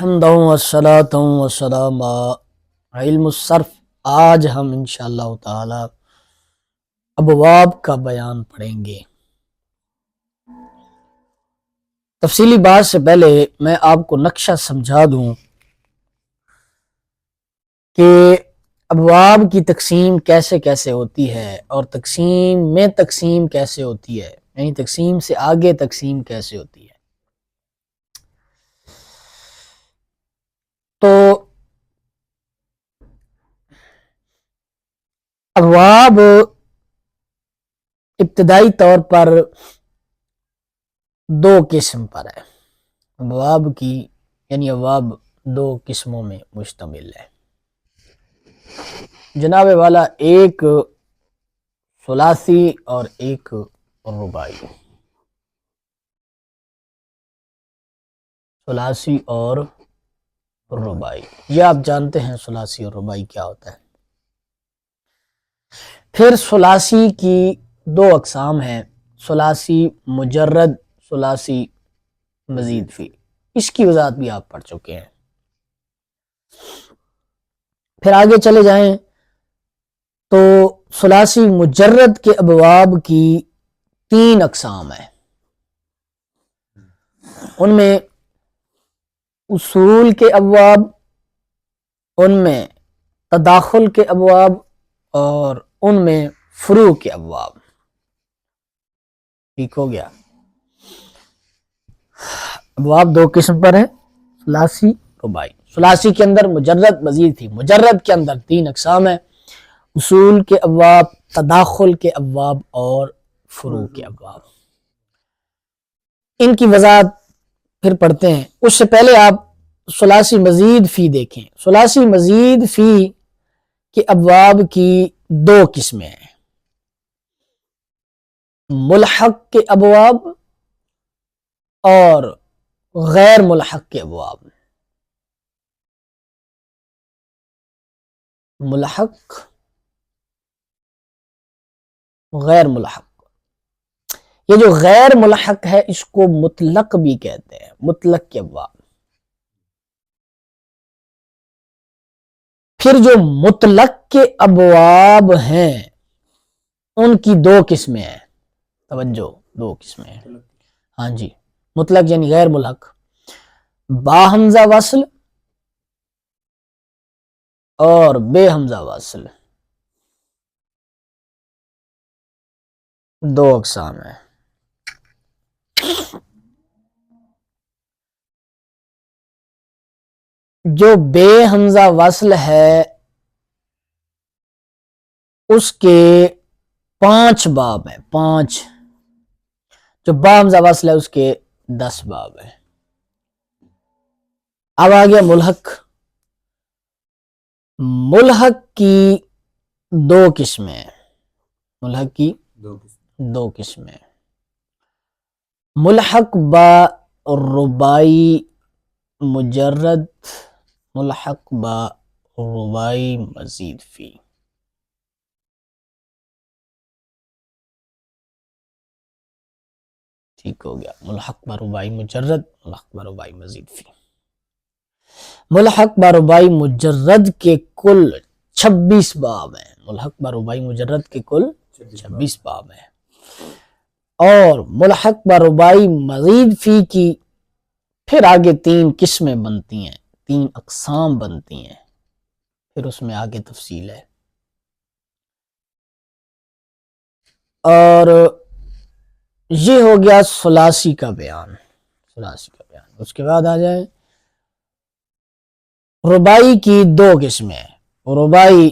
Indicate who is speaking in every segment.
Speaker 1: حمدا والصلاۃ والسلام علم الصرف۔ آج ہم انشاءاللہ تعالی ابواب کا بیان پڑھیں گے۔ تفصیلی بات سے پہلے میں آپ کو نقشہ سمجھا دوں کہ ابواب کی تقسیم کیسے کیسے ہوتی ہے اور تقسیم کیسے ہوتی ہے، یعنی تقسیم سے آگے تقسیم کیسے ہوتی ہے۔ تو ابواب ابتدائی طور پر دو قسم پر ہے۔ ابواب کی یعنی ابواب دو قسموں میں مشتمل ہے جناب والا، ایک ثلاثی اور ایک رباعی۔ ثلاثی اور رباعی، یہ آپ جانتے ہیں ثلاثی اور رباعی کیا ہوتا ہے۔ پھر ثلاثی کی دو اقسام ہیں، ثلاثی مجرد، ثلاثی مزید فی۔ اس کی وضاحت بھی آپ پڑھ چکے ہیں۔ پھر آگے چلے جائیں تو ثلاثی مجرد کے ابواب کی تین اقسام ہیں۔ ان میں اصول کے ابواب، ان میں تداخل کے ابواب اور ان میں فروع کے ابواب۔ ٹھیک ہو گیا۔ ابواب دو قسم پر ہیں، ثلاثی رباعی۔ ثلاثی کے اندر مجرد مزید تھی، مجرد کے اندر تین اقسام ہیں، اصول کے ابواب، تداخل کے ابواب اور فروع کے ابواب۔ ان کی وضاحت پھر پڑھتے ہیں۔ اس سے پہلے آپ ثلاثی مزید فی دیکھیں۔ ثلاثی مزید فی کے ابواب کی دو قسمیں ہیں، ملحق کے ابواب اور غیر ملحق کے ابواب۔ ملحق، غیر ملحق۔ یہ جو غیر ملحق ہے اس کو مطلق بھی کہتے ہیں، مطلق کے ابواب۔ پھر جو مطلق کے ابواب ہیں ان کی دو قسمیں ہیں، توجہ، دو قسمیں ہیں۔ ہاں جی، مطلق یعنی غیر ملحق، با حمزہ وصل اور بے حمزہ وصل، دو اقسام ہیں۔ جو بے حمزہ وصل ہے اس کے 5 باب ہیں، 5۔ جو با حمزہ وصل ہے اس کے 10 باب ہیں۔ اب آ گیا ملحق۔ ملحق کی دو قسمیں ہیں، ملحق کی دو قسمیں ہیں۔ ملحق با رباعی مجرد، ملحق با رباعی مزید فی۔ ٹھیک ہو گیا۔ ملحق با رباعی مجرد، ملحق با رباعی مزید فی۔ ملحق با رباعی مجرد کے کل 26 باب ہیں، ملحق با رباعی مجرد کے کل 26 باب ہیں۔ اور ملحق با رباعی مزید فی کی پھر آگے 3 قسمیں بنتی ہیں، 3 اقسام بنتی ہیں، پھر اس میں آگے تفصیل ہے۔ اور یہ ہو گیا ثلاثی کا بیان، ثلاثی کا بیان۔ اس کے بعد آ جائیں رباعی کی دو قسمیں ہیں، رباعی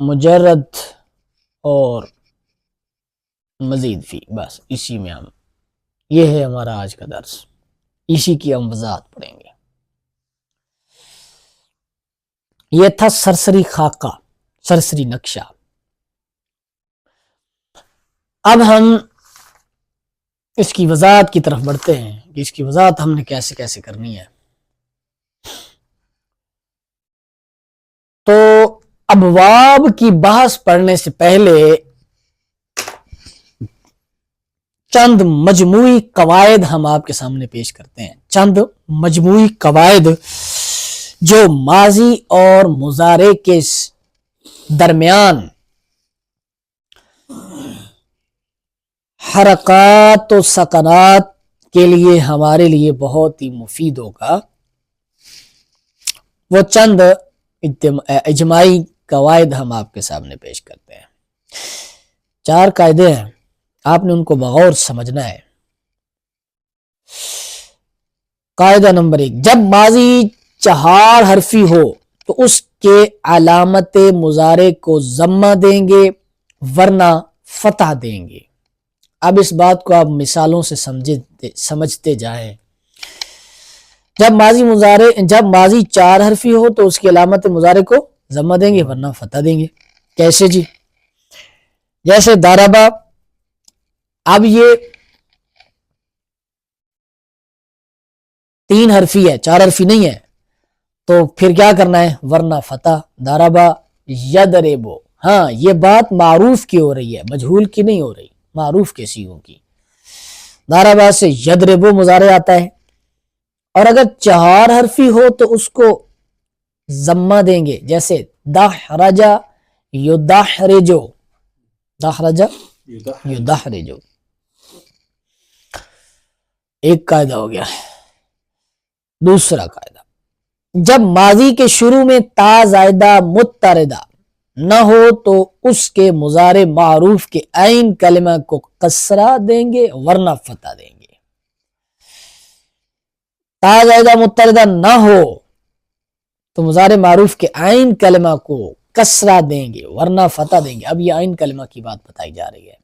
Speaker 1: مجرد اور مزید فی۔ بس اسی میں یہ ہے ہمارا آج کا درس، اسی کی ہم وضاحت پڑھیں گے۔ یہ تھا سرسری خاکہ، سرسری نقشہ۔ اب ہم اس کی وضاحت کی طرف بڑھتے ہیں کہ اس کی وضاحت ہم نے کیسے کیسے کرنی ہے۔ تو ابواب کی بحث پڑھنے سے پہلے چند مجموعی قواعد ہم آپ کے سامنے پیش کرتے ہیں، چند مجموعی قواعد جو ماضی اور مضارع کے درمیان حرکات و سکنات کے لیے ہمارے لیے بہت ہی مفید ہوگا، وہ چند اجماعی قواعد ہم آپ کے سامنے پیش کرتے ہیں۔ 4 قاعدے ہیں، آپ نے ان کو بغور سمجھنا ہے۔ قاعدہ نمبر 1، جب ماضی 4 حرفی ہو تو اس کے علامت مضارع کو ضمہ دیں گے ورنہ فتح دیں گے۔ اب اس بات کو آپ مثالوں سے سمجھتے جائیں۔ جب ماضی 4 حرفی ہو تو اس کی علامت مضارع کو ضمہ دیں گے ورنہ فتح دیں گے۔ کیسے جی؟ جیسے ضربا، اب یہ 3 حرفی ہے، 4 حرفی نہیں ہے، تو پھر کیا کرنا ہے؟ ورنہ فتح۔ ضربا یضربو، ہاں یہ بات معروف کی ہو رہی ہے، مجہول کی نہیں ہو رہی، معروف کے صیغوں کی۔ ضربا سے یضربو مضارع آتا ہے، اور اگر 4 حرفی ہو تو اس کو ضمہ دیں گے، جیسے دحرجا یدحرجو، دحرجا یدحرجو۔ ایک قاعدہ ہو گیا۔ دوسرا قاعدہ، جب ماضی کے شروع میں تا زائدہ متردہ نہ ہو تو اس کے مضارع معروف کے عین کلمہ کو کسرہ دیں گے ورنہ فتح دیں گے۔ تا زائدہ متردہ نہ ہو تو مضارع معروف کے عین کلمہ کو کسرہ دیں گے ورنہ فتح دیں گے۔ اب یہ عین کلمہ کی بات بتائی جا رہی ہے،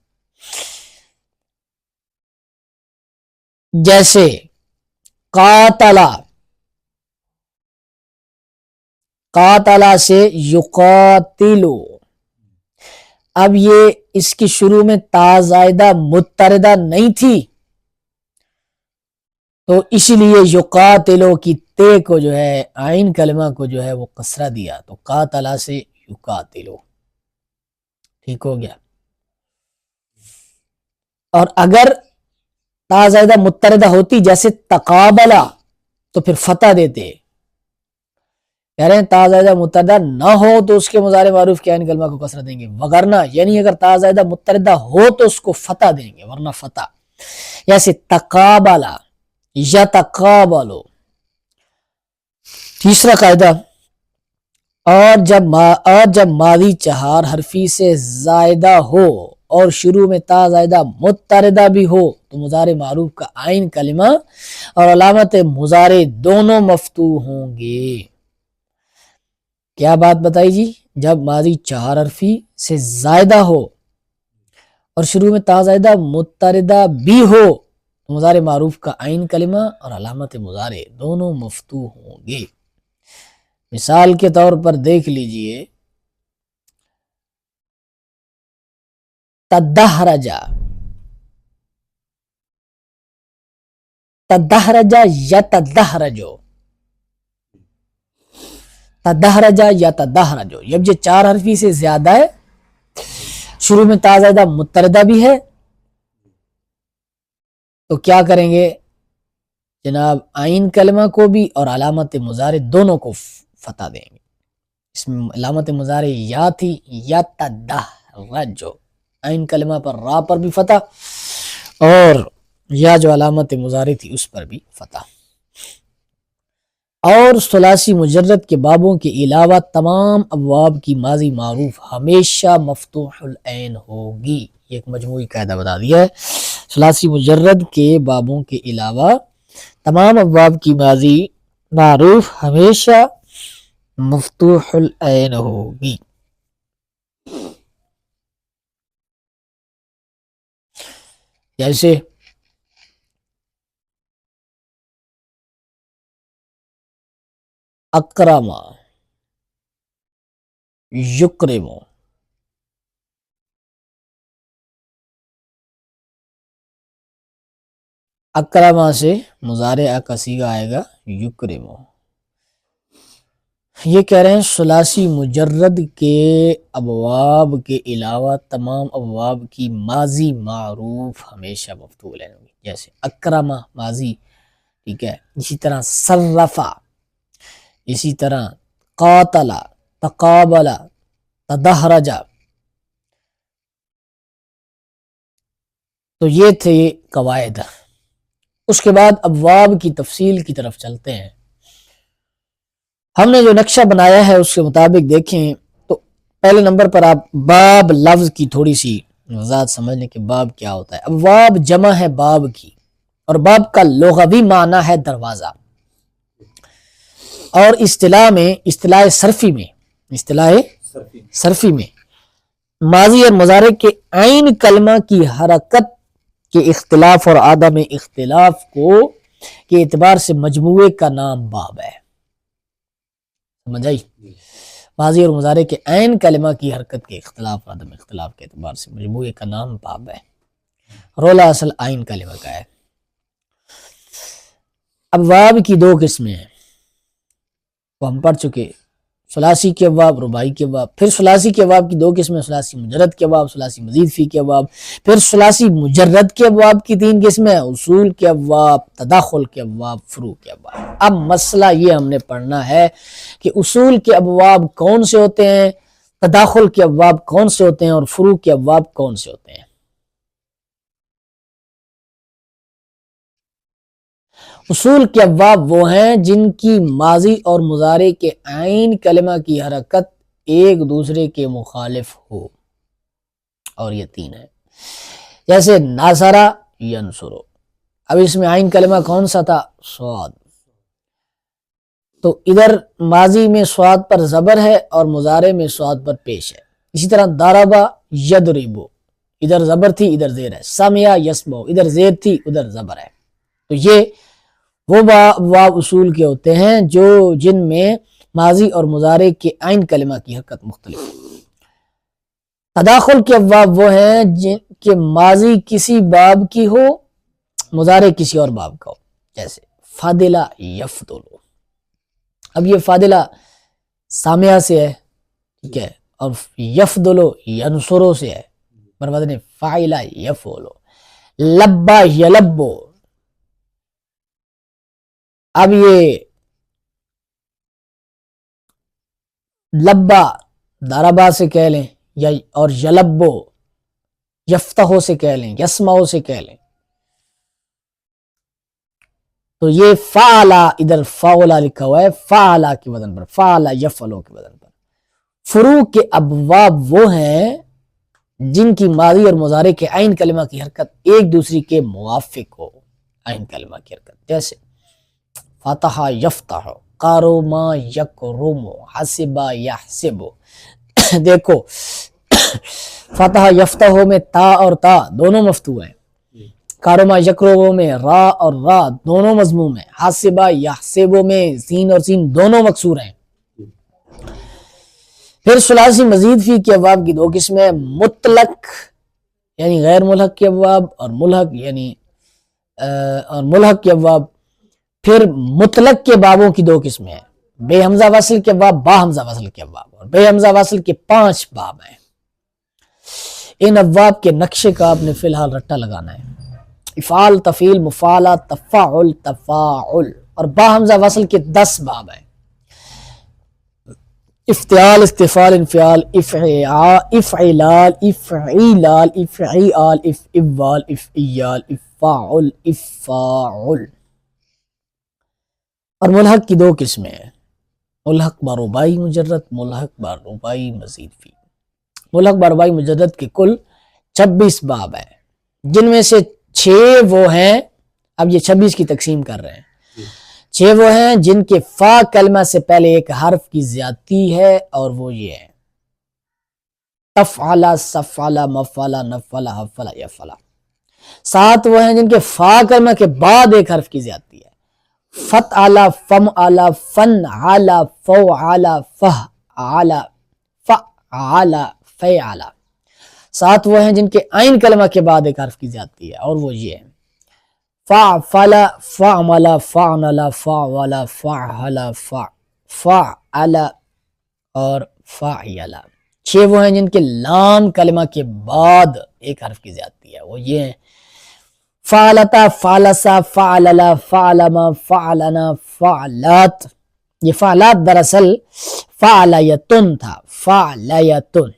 Speaker 1: جیسے قاتلا، قاتلا سے یقاتلو، اب یہ اس کی شروع میں تا زائدہ متردہ نہیں تھی تو اسی لیے یقاتلو کی تے کو جو ہے عین کلمہ کو جو ہے وہ کسرہ دیا، تو قاتلا سے یقاتلو، ٹھیک ہو گیا۔ اور اگر تا زائدہ متردہ ہوتی جیسے تقابلا تو پھر فتح دیتے، کہہ رہے ہیں تا زائدہ متردہ نہ ہو تو اس کے مضارع معروف کے عین کلمہ کو کسرہ دیں گے، وگرنہ یعنی اگر تا زائدہ متردہ ہو تو اس کو فتح دیں گے ورنہ فتح، جیسے تقابلا یا تقابلو۔ تیسرا قاعدہ، اور جب ماضی 4 حرفی سے زائدہ ہو اور شروع میں تا زائدہ متردہ بھی ہو تو مضارع معروف کا عین کلمہ اور علامت مضارع دونوں مفتوح ہوں گے۔ کیا بات بتائی جی؟ جب ماضی 4 حرفی سے زائدہ ہو اور شروع میں تا زائدہ متردہ بھی ہو تو مضارع معروف کا عین کلمہ اور علامت مضارع دونوں مفتوح ہوں گے۔ مثال کے طور پر دیکھ لیجئے، تدحرجا، تدحرجا یا تدحرجو، تدحرجا یا تدحرجو، جب یہ 4 حرفی سے زیادہ ہے، شروع میں تا زائدہ متردہ بھی ہے، تو کیا کریں گے جناب؟ عین کلمہ کو بھی اور علامت مضارع دونوں کو فتح دیں گے۔ اس میں علامت مضارع یا تھی یا تدحرجو، عین کلمہ پر را پر بھی فتح اور یا جو علامت مضارع تھی اس پر بھی فتح۔ اور ثلاثی مجرد کے بابوں کے علاوہ تمام ابواب کی ماضی معروف ہمیشہ مفتوح العین ہوگی۔ یہ ایک مجموعی قاعدہ بتا دیا ہے، ثلاثی مجرد کے بابوں کے علاوہ تمام ابواب کی ماضی معروف ہمیشہ مفتوح العین ہوگی۔ جیسے اکرم یکرم، اکرما سے مضارع کا صیغہ آئے گا یکرم۔ یہ کہہ رہے ہیں ثلاثی مجرد کے ابواب کے علاوہ تمام ابواب کی ماضی معروف ہمیشہ مفتوح العین ہوگی۔ جیسے اکرما ماضی، ٹھیک ہے، اسی طرح صرفا اسی طرح قاتل، تقابل، تدحرج. تو یہ تھے قواعد. اس کے بعد ابواب کی تفصیل کی طرف چلتے ہیں. ہم نے جو نقشہ بنایا ہے اس کے مطابق دیکھیں تو پہلے نمبر پر آپ باب لفظ کی تھوڑی سی وضاحت سمجھنے کہ باب کیا ہوتا ہے. ابواب جمع ہے باب کی، اور باب کا لغوی معنی ہے دروازہ. اور اصطلاح صرفی میں ماضی اور مضارع کے عین کلمہ کی حرکت کے اختلاف اور عدم اختلاف کے اعتبار سے مجموعے کا نام باب ہے. سمجھ آئی؟ ماضی اور مضارع کے عین کلمہ کی حرکت کے اختلاف اور عدم اختلاف کے اعتبار سے مجموعے کا نام باب ہے. رولا اصل عین کلمہ کا ہے. ابواب کی دو قسمیں ہیں، وہ ہم پڑھ چکے، ثلاثی کے ابواب، رباعی کے ابواب. پھر ثلاثی کے ابواب کی دو قسمیں، ثلاثی مجرد کے ابواب، ثلاثی مزید فی کے ابواب. پھر ثلاثی مجرد کے ابواب کی تین قسمیں، اصول کے ابواب، تداخل کے ابواب، فروع کے ابواب. اب مسئلہ یہ ہم نے پڑھنا ہے کہ اصول کے ابواب کون سے ہوتے ہیں، تداخل کے ابواب کون سے ہوتے ہیں، اور فروع کے ابواب کون سے ہوتے ہیں. اصول کے ابواب وہ ہیں جن کی ماضی اور مضارع کے عین کلمہ کی حرکت ایک دوسرے کے مخالف ہو، اور یہ تین ہیں. جیسے ناصرہ ینصرو، اب اس میں عین کلمہ کون سا تھا؟ صاد. تو ادھر ماضی میں صاد پر زبر ہے اور مضارع میں صاد پر پیش ہے. اسی طرح ضربہ یضربو، ادھر زبر تھی ادھر زیر ہے. سمع یسمع، ادھر زیر تھی ادھر زبر ہے. تو یہ وہ ابواب اصول کے ہوتے ہیں جن میں ماضی اور مضارع کے عین کلمہ کی حرکت مختلف ہے. تداخل کے ابواب وہ ہیں جن کے ماضی کسی باب کی ہو، مضارع کسی اور باب کا ہو. جیسے فاضلہ یفضلو، اب یہ فاضلہ سامعہ سے ہے، ٹھیک ہے، اور یفضلو ینصرو سے ہے، بر وزن فاعلہ یفعلو. لبا یلبو، اب یہ لبا ضربا سے کہہ لیں اور یلبو یفتحو سے کہہ لیں، یسمعو سے کہہ لیں. تو یہ فعلا ادھر فعلا لکھا ہوا ہے، فعلا کے وزن پر، فعلا یفعلو کے وزن پر. فروع کے ابواب وہ ہیں جن کی ماضی اور مضارع کے عین کلمہ کی حرکت ایک دوسری کے موافق ہو، عین کلمہ کی حرکت. جیسے فتح یفتح، قارما یکرم، حسب یحسب. دیکھو فتح یفتح میں تا اور تا دونوں مفتوح ہیں، قارما یکرم میں را اور را دونوں مضموم ہیں، حسب یحسب میں سین اور سین دونوں مکسور ہیں. پھر ثلاثی مزید فی کے ابواب کی دو قسمیں، مطلق یعنی غیر ملحق کے ابواب، اور ملحق کے ابواب. پھر مطلق کے بابوں کی دو قسمیں ہیں، بے حمزہ وصل کے باب، با حمزہ وصل کے باب، اور بے حمزہ وصل کے 5 باب ہیں. ان ابواب کے نقشے کا آپ نے فی الحال رٹا لگانا ہے. افعال، تفعیل، مفعلہ، تفاعل، تفاعل، اور با حمزہ وصل کے 10 باب ہیں. افتعال، استفعال، انفعال، افعلال، افعیلال، افعیال، افعال، افعیال، افاعل، افاعل. اور ملحق کی دو قسمیں ہیں، ملحق با رباعی مجرد، ملحق با رباعی مزید فی. ملحق با رباعی مجرد کے کل 26 باب ہیں، جن میں سے 6 وہ ہیں، اب یہ 26 کی تقسیم کر رہے ہیں. 6 وہ ہیں جن کے فا کلمہ سے پہلے ایک حرف کی زیادتی ہے، اور وہ یہ ہے تفعل، سفعل، مفعل، نفعل، حفعل، یفعل. 7 وہ ہیں جن کے فا کلمہ کے بعد ایک حرف کی زیادتی ہے، فتعل، فمعل، فنعل، فوعل، فعل، فعل، فعل. 7 وہ ہیں جن کے عین کلمہ کے بعد ایک حرف کی زیادتی ہے، اور وہ یہ ہے فعفل، فعمل، فعنل، فعول، فعل، فعل، اور فعیل. 6 وہ ہیں جن کے لام کلمہ کے بعد ایک حرف کی زیادتی ہے، وہ یہ ہیں فعلتا، فعلسا، فعللا، فعلما، فعلنا، فعلات. یہ فعلات دراصل فعلیتن تھا، فعلیتن.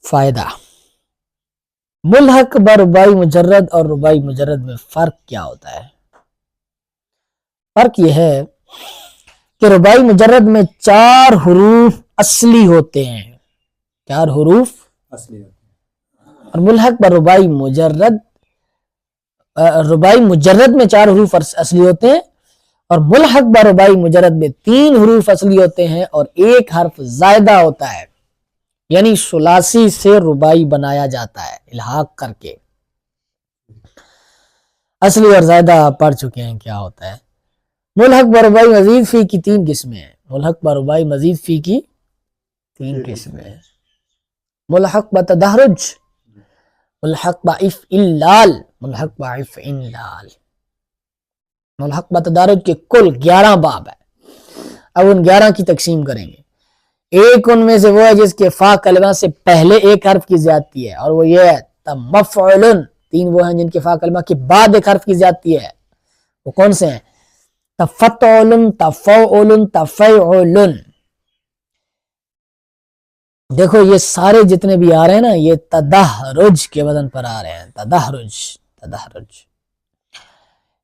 Speaker 1: فائدہ، ملحق بربائی مجرد اور ربائی مجرد میں فرق کیا ہوتا ہے؟ فرق یہ ہے کہ ربائی مجرد میں 4 حروف اصلی ہوتے ہیں، 4 حروف
Speaker 2: اصلی ہوتی ہے،
Speaker 1: اور ملحق بربائی مجرد، ربائی مجرد میں 4 حروف اصلی ہوتے ہیں، اور ملحق بربائی مجرد میں 3 حروف اصلی ہوتے ہیں اور 1 حرف زائدہ ہوتا ہے. یعنی ثلاثی سے ربائی بنایا جاتا ہے الحاق کر کے. اصلی اور زائدہ آپ پڑھ چکے ہیں کیا ہوتا ہے. ملحق بربائی مزید فی کی 3 قسمیں ہیں. ملحق بربائی مزید فی کی 3 قسمیں ہیں. ملحق بتدحرج، ملحق بافعلال، ملحق بافعلال. ملحق بتدارج کے کل 11 باب ہیں. اب ان 11 کی تقسیم کریں گے. ایک ان میں سے وہ ہے جس کے فا کلمہ سے پہلے 1 حرف کی زیادتی ہے، اور وہ یہ ہے تمفعلن. 3 وہ ہیں جن کے فا کلمہ کے بعد 1 حرف کی زیادتی ہے. وہ کون سے ہیں؟ تفتعلن، تفعلن، تفعلن. دیکھو یہ سارے جتنے بھی آ رہے ہیں نا، یہ تدحرج کے وزن پر آ رہے ہیں. تدحرج، تدحرج.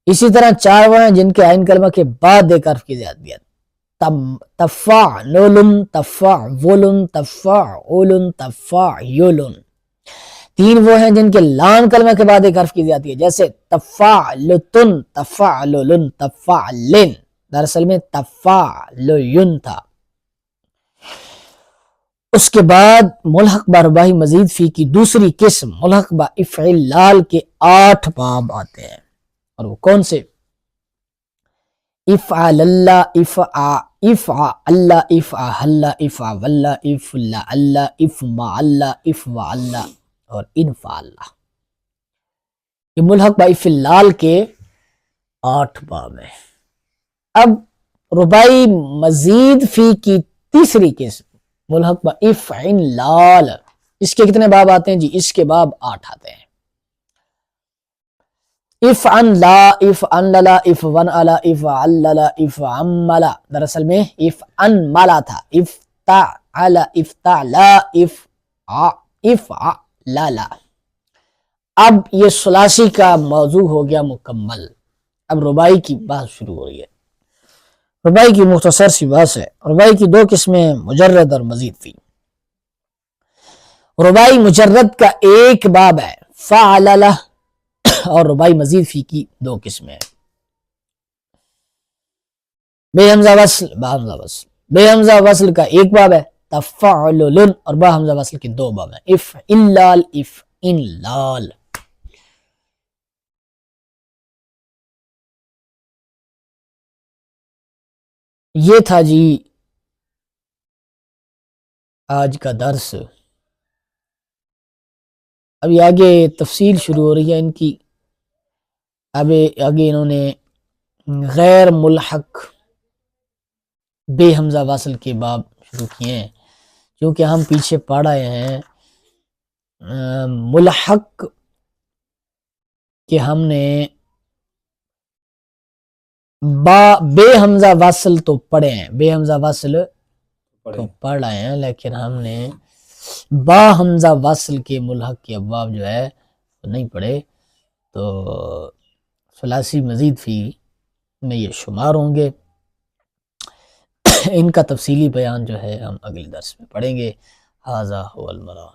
Speaker 1: اسی طرح 4 وہ ہیں جن کے عین کلمہ کے بعد 1 حرف کی زیادتی ہے. تفعلن، تفعلن، تفعلن، تفعلن. 3 وہ ہیں جن کے لام کلمہ کے بعد 1 حرف کی زیادتی ہے، جیسے تفعلتن، تفعلن، تفعلن. دراصل میں تفعلن تھا. اس کے بعد ملحق بربائی مزید فی کی دوسری قسم ملحق بافعلال کے 8 باب آتے ہیں، اور وہ کون سے؟ افعل اللہ، افعل اللہ، افعل، افعل، افعل، افعل، افعل اور انفعل. یہ ملحق بافعلال کے 8 باب ہیں. اب ربائی مزید فی کی تیسری قسم ملحق بافعلال، اس کے کتنے باب آتے ہیں جی؟ اس کے باب 8 آتے ہیں. افعن لا، افعن لا، افعن علا، افعل لا، افعمل. دراصل میں افعن ملا تھا. افتعل، افتعلا، افعللا. اب یہ ثلاثی کا موضوع ہو گیا مکمل. اب ربائی کی بات شروع ہو رہی ہے. ربائی کی مختصر سی بات ہے. ربائی کی 2 قسمیں ہیں، مجرد اور مزید فی. ربائی مجرد کا 1 باب ہے فعللہ، اور ربائی مزید فی کی 2 قسمیں ہیں، بے حمزہ وصل، با حمزہ وصل. بے حمزہ وصل کا 1 باب ہے تفعلن، اور با حمزہ وصل کے 2 باب ہیں افعلال، افعلال. یہ تھا جی آج کا درس. ابھی آگے تفصیل شروع ہو رہی ہے ان کی. اب آگے انہوں نے غیر ملحق بے حمزہ وصل کے باب شروع کیے ہیں، کیونکہ ہم پیچھے پڑھ آئے ہیں ملحق کہ ہم نے بے حمزہ وصل تو پڑھے ہیں، بے حمزہ وصل تو پڑھ آئے ہیں، لیکن ہم نے با حمزہ وصل کے ملحق کے ابواب جو ہے وہ نہیں پڑھے. تو ثلاثی مزید فی میں یہ شمار ہوں گے. ان کا تفصیلی بیان جو ہے ہم اگلے درس میں پڑھیں گے. ھذا ھو المرام.